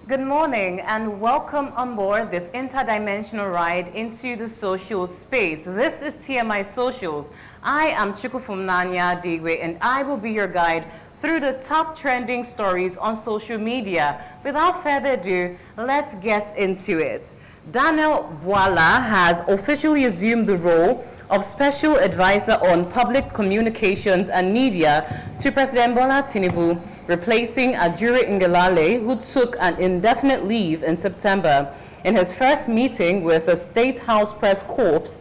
Good morning and welcome on board this interdimensional ride into the social space. This is TMI Socials. I am Chukufumnanya Digwe and I will be your guide through the top trending stories on social media. Without further ado, let's get into it. Daniel Bwala has officially assumed the role of Special Advisor on Public Communications and Media to President Bola Tinubu, replacing Ajuri Ngelale, who took an indefinite leave in September. In his first meeting with the State House Press Corps,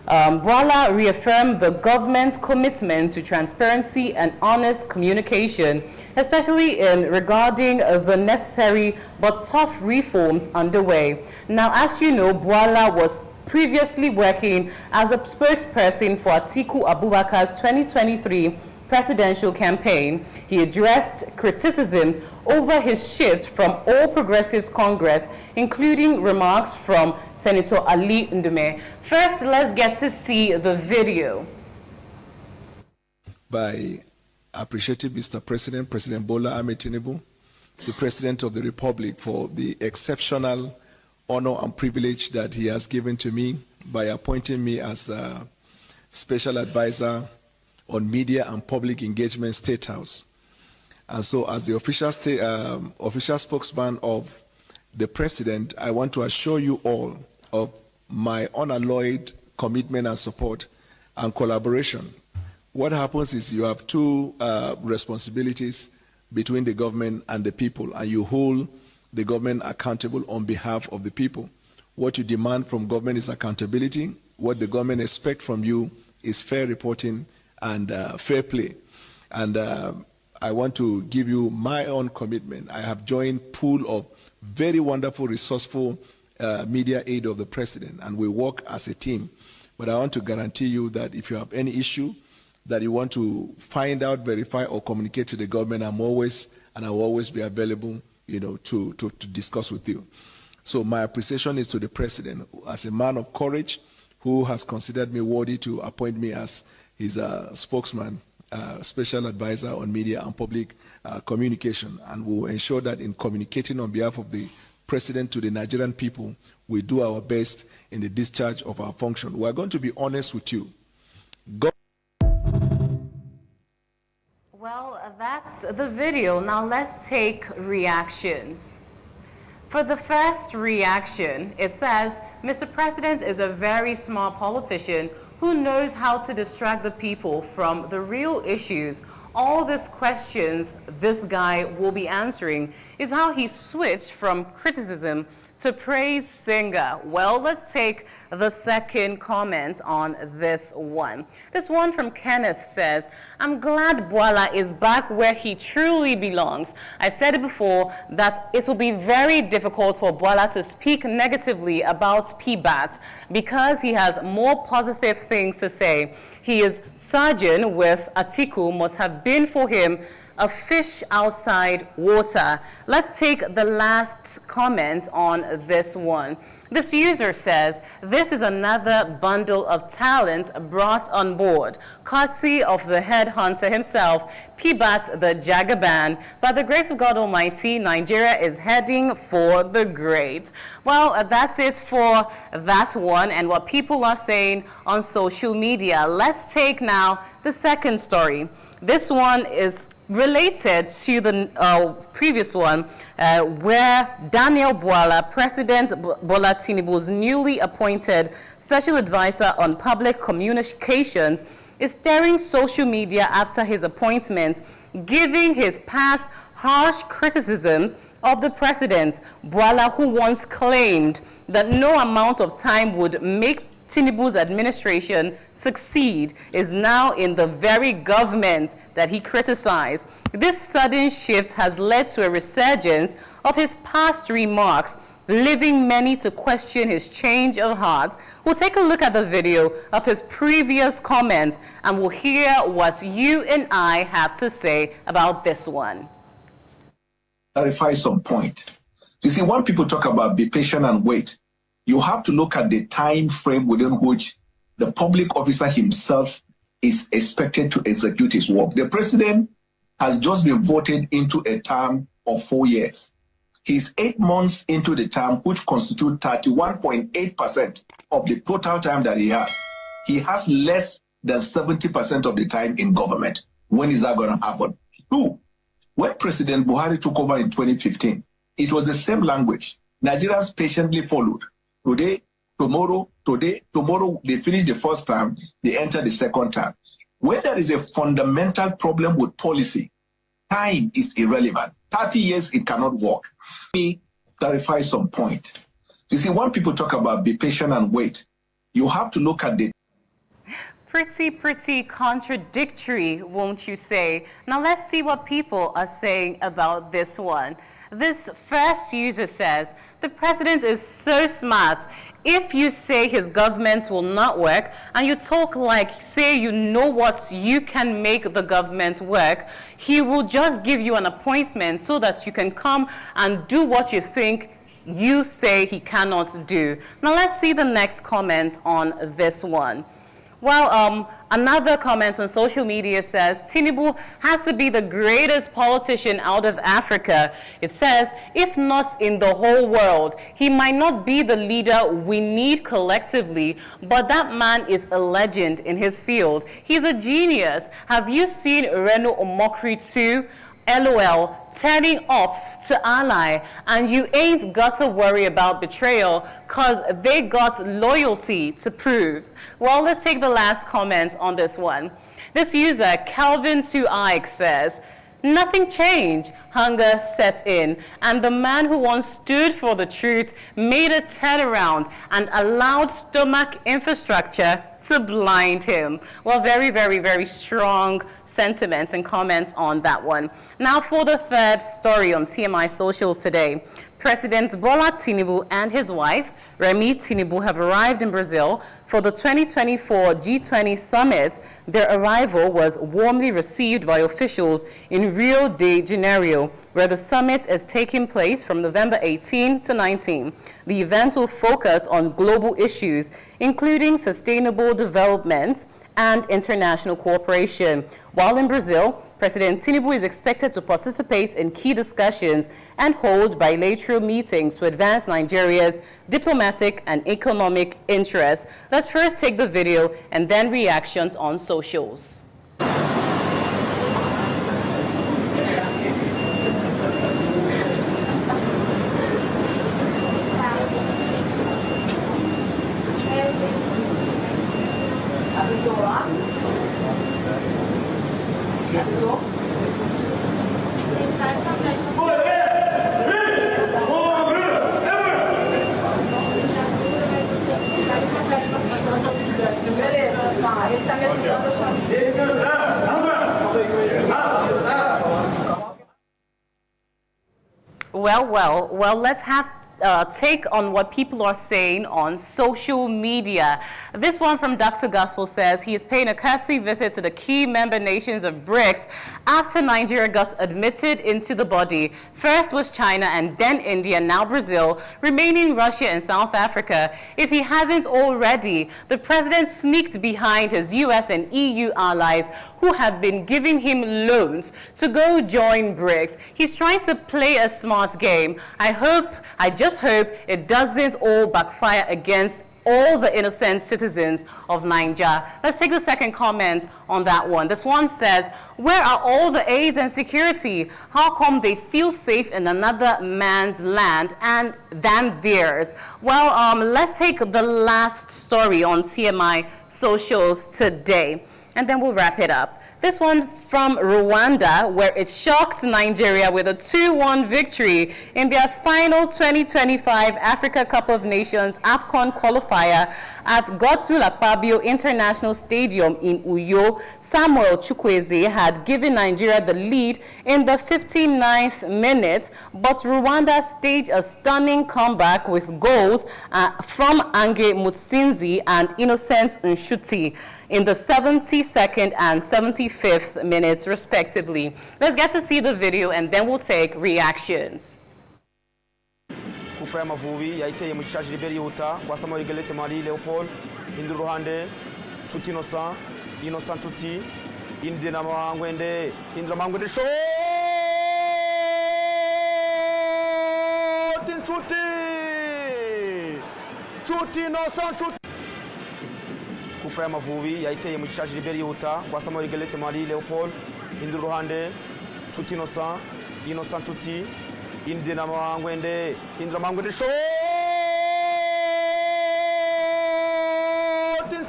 Bwala reaffirmed the government's commitment to transparency and honest communication, especially regarding the necessary but tough reforms underway. Now, as you know, Bwala was previously working as a spokesperson for Atiku Abubakar's 2023 presidential campaign. He addressed criticisms over his shift from All Progressives Congress, including remarks from Senator Ali Ndume. First, let's get to see the video. By appreciating Mr. President, President Bola Ahmed Tinubu, the President of the Republic, for the exceptional honor and privilege that he has given to me by appointing me as a Special Advisor on Media and Public Engagement State House. And so as the official spokesman of the President, I want to assure you all of my unalloyed commitment and support and collaboration. What happens is you have two responsibilities between the government and the people, and you hold the government accountable on behalf of the people. What you demand from government is accountability. What the government expects from you is fair reporting and fair play. And I want to give you my own commitment. I have joined a pool of very wonderful, resourceful media aid of the President, and we work as a team. But I want to guarantee you that if you have any issue that you want to find out, verify, or communicate to the government, I will always be available, to discuss with you. So my appreciation is to the President as a man of courage who has considered me worthy to appoint me as his spokesman, Special Advisor on Media and Public Communication, and will ensure that in communicating on behalf of the President to the Nigerian people, we do our best in the discharge of our function. We are going to be honest with you. Well, that's the video. Now let's take reactions. For the first reaction, it says, Mr. President is a very smart politician who knows how to distract the people from the real issues. All these questions this guy will be answering is how he switched from criticism to praise singer. Well, let's take the second comment on this one. This one from Kenneth says, I'm glad Bwala is back where he truly belongs. I said it before that it will be very difficult for Bwala to speak negatively about PBAT because he has more positive things to say. His sojourn with Atiku must have been for him a fish outside water. Let's take the last comment on this one. This user says, this is another bundle of talent brought on board, courtesy of the headhunter himself, PBAT the Jagaban. By the grace of God Almighty, Nigeria is heading for the great. Well, that's it for that one and what people are saying on social media. Let's take now the second story. This one is related to the previous one, where Daniel Bwala, President Bola Tinubu's newly appointed Special Advisor on Public Communications, is stirring social media after his appointment, giving his past harsh criticisms of the President. Bwala, who once claimed that no amount of time would make Tinubu's administration succeed, is now in the very government that he criticized. This sudden shift has led to a resurgence of his past remarks, leaving many to question his change of heart. We'll take a look at the video of his previous comments and we'll hear what you and I have to say about this one. Clarify some point. You see, when people talk about be patient and wait, you have to look at the time frame within which the public officer himself is expected to execute his work. The President has just been voted into a term of 4 years. He's 8 months into the term, which constitutes 31.8% of the total time that he has. He has less than 70% of the time in government. When is that going to happen? 2, when President Buhari took over in 2015, it was the same language. Nigerians patiently followed. Today, tomorrow, they finish the first term, they enter the second term. When there is a fundamental problem with policy, time is irrelevant. 30 years, it cannot work. Let me clarify some point. You see, when people talk about be patient and wait, you have to look at the Pretty contradictory, won't you say? Now let's see what people are saying about this one. This first user says, the president is so smart. If you say his government will not work, and you talk like, say you know what you can make the government work, he will just give you an appointment so that you can come and do what you think you say he cannot do. Now let's see the next comment on this one. Well, another comment on social media says, Tinubu has to be the greatest politician out of Africa. It says, if not in the whole world, he might not be the leader we need collectively, but that man is a legend in his field. He's a genius. Have you seen Reno Omokri too? LOL, turning ops to ally, and you ain't got to worry about betrayal because they got loyalty to prove. Well, let's take the last comment on this one. This user, Calvin2Ike, says, nothing changed, hunger set in, and the man who once stood for the truth made a turnaround and allowed stomach infrastructure to blind him. Well, very strong sentiments and comments on that one. Now for the third story on TMI Socials today. President Bola Tinubu and his wife, Remi Tinubu, have arrived in Brazil for the 2024 G20 summit. Their arrival was warmly received by officials in Rio de Janeiro, where the summit is taking place from November 18 to 19. The event will focus on global issues, including sustainable development and international cooperation. While in Brazil, President Tinubu is expected to participate in key discussions and hold bilateral meetings to advance Nigeria's diplomatic and economic interests. Let's first take the video and then reactions on socials. Well, let's have take on what people are saying on social media. This one from Dr. Gospel says he is paying a courtesy visit to the key member nations of BRICS after Nigeria got admitted into the body. First was China and then India, now Brazil, remaining Russia and South Africa. If he hasn't already, the president sneaked behind his US and EU allies who have been giving him loans to go join BRICS. He's trying to play a smart game. I just hope it doesn't all backfire against all the innocent citizens of Nigeria. Let's take the second comment on that one. This one says, where are all the aids and security? How come they feel safe in another man's land than theirs? Well, let's take the last story on TMI Socials today, and then we'll wrap it up. This one from Rwanda, where it shocked Nigeria with a 2-1 victory in their final 2025 Africa Cup of Nations AFCON qualifier at Godswill Akpabio International Stadium in Uyo. Samuel Chukwueze had given Nigeria the lead in the 59th minute, but Rwanda staged a stunning comeback with goals from Ange Mutsinzi and Innocent Nshuti in the 72nd and 75th minutes, respectively. Let's get to see the video and then we'll take reactions. Kufa Mavubi yaiteye mu kishashi liberiuta kwa Samuel Gelete Mali Leopold indi ruhande Chuti Innocent Chuti Indira Mangwende shot Chuti Innocent Chuti Kufra y'Amavubi yahiteye mu gishaje Liberi yihuta kwa Samuel Gelete Mali Leopold indira uruhande Chuti Innocent Chuti indira Mangwende shot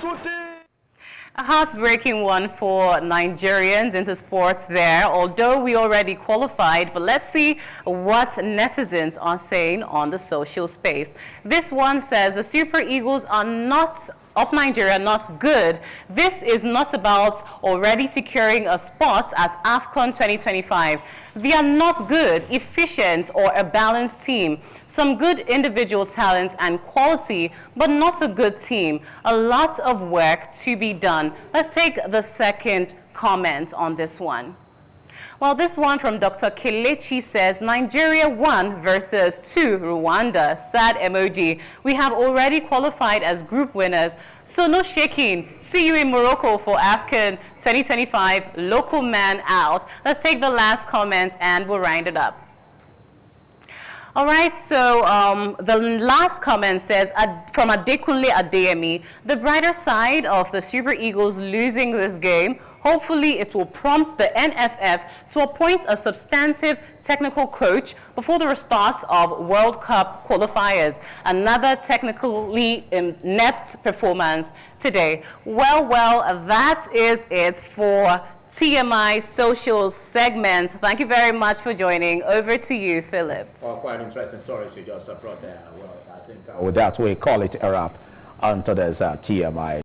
Chuti. A heartbreaking one for Nigerians into sports there, although we already qualified. But let's see what netizens are saying on the social space. This one says the Super Eagles are not of Nigeria not good. This is not about already securing a spot at AFCON 2025. They are not good, efficient, or a balanced team. Some good individual talents and quality, but not a good team. A lot of work to be done. Let's take the second comment on this one. Well, this one from Dr. Kelechi says, Nigeria 1 versus 2 Rwanda. Sad emoji. We have already qualified as group winners, so no shaking. See you in Morocco for AFCON 2025. Local man out. Let's take the last comment and we'll round it up. All right, so the last comment says, from Adekunle Adeyemi, the brighter side of the Super Eagles losing this game, hopefully it will prompt the NFF to appoint a substantive technical coach before the start of World Cup qualifiers. Another technically inept performance today. Well, that is it for TMI Socials segment. Thank you very much for joining. Over to you, Philip. Well, quite interesting stories you just brought there. Well, I think with that we call it a wrap on today's TMI.